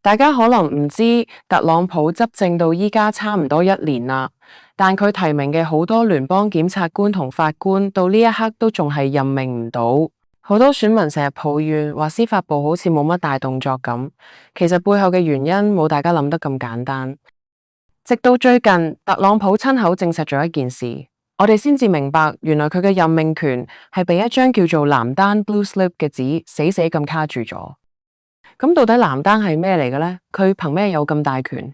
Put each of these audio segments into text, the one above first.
大家可能唔知，特朗普執政到依家差唔多1年啦，但佢提名嘅好多聯邦檢察官同法官到呢一刻都仲係任命唔到。好多選民成日抱怨話司法部好似冇乜大動作咁，其實背後嘅原因冇大家諗得咁簡單。直到最近，特朗普親口證實咗一件事，我哋先至明白，原來佢嘅任命權係被一張叫做藍單 （blue slip） 嘅紙死死咁卡住咗。咁到底藍單係咩嚟嘅呢？佢憑咩有咁大權？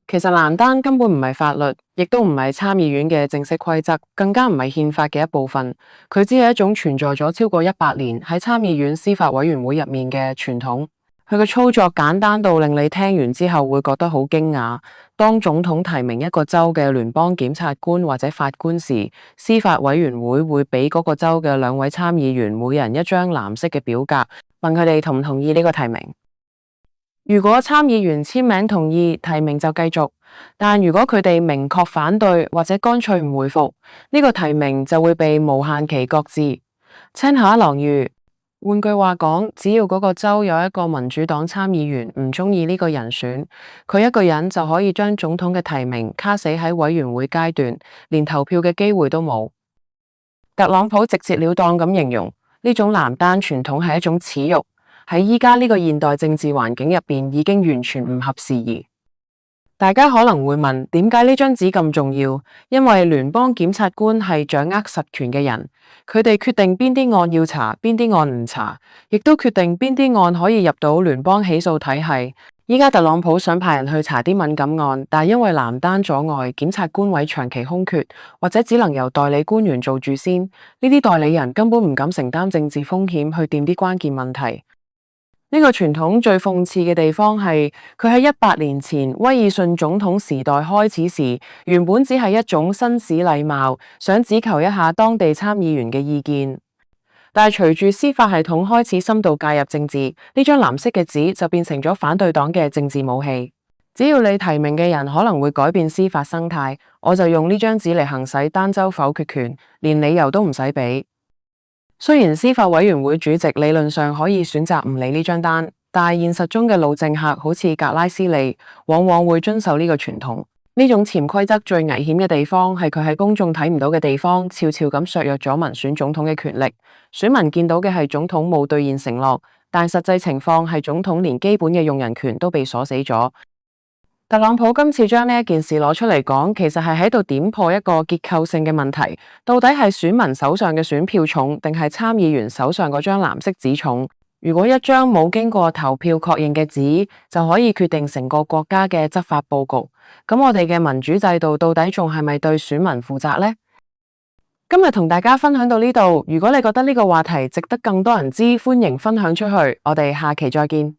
其實藍單根本唔係法律，亦都唔係參議院嘅正式規則，更加唔係憲法嘅一部分。佢只係一種存在咗超過100年喺參議院司法委員會入面嘅傳統。佢嘅操作簡單到令你聽完之後會覺得好驚訝。當總統提名一個州嘅聯邦檢察官或者法官時，司法委員會會俾嗰個州嘅2位參議員每人一張藍色嘅表格，問佢哋同唔同意呢個提名。如果參議員簽名同意，提名就繼續；但如果佢哋明確反對或者乾脆唔回覆，呢個提名就會被無限期擱置。親下一郎語，換句話講，只要嗰個州有一個民主黨參議員唔中意呢個人選，佢一個人就可以將總統嘅提名卡死喺委員會階段，連投票嘅機會都冇。特朗普直截了當咁形容呢種藍單傳統係一種恥辱，喺依家呢個現代政治環境入邊已經完全唔合時宜。大家可能會問，點解呢張紙咁重要？因為聯邦檢察官係掌握實權嘅人，佢哋決定邊啲案要查，邊啲案唔查，亦都決定邊啲案可以入到聯邦起訴體系。依家特朗普想派人去查啲敏感案，但因為藍單阻礙，檢察官位長期空缺，或者只能由代理官員做住先。呢啲代理人根本唔敢承擔政治風險去掂啲關鍵問題。呢個傳統最諷刺嘅地方係，佢喺100年前威爾遜總統時代開始時，原本只係一種紳士禮貌，想只求一下當地參議員嘅意見。但係隨住司法系統開始深度介入政治，呢張藍色嘅紙就變成咗反對黨嘅政治武器。只要你提名嘅人可能會改變司法生態，我就用呢張紙嚟行使單州否決權，連理由都唔使俾。雖然司法委員會主席理論上可以選擇唔理呢張單，但係現實中嘅老政客好似格拉斯利，往往會遵守呢個傳統。呢種潛規則最危險嘅地方係佢喺公眾睇唔到嘅地方，悄悄咁削弱咗民選總統嘅權力。選民見到嘅係總統冇兌現承諾，但實際情況係總統連基本嘅用人權都被鎖死咗。特朗普今次將呢一件事攞出嚟講，其實係喺度點破一個結構性嘅問題，到底係選民手上嘅選票重，定係參議員手上嗰張藍色紙重？如果一張冇經過投票確認嘅紙就可以決定成個國家嘅執法佈局，咁我哋嘅民主制度到底仲係咪對選民負責呢？今日同大家分享到呢度，如果你覺得呢個話題值得更多人知，歡迎分享出去。我哋下期再見。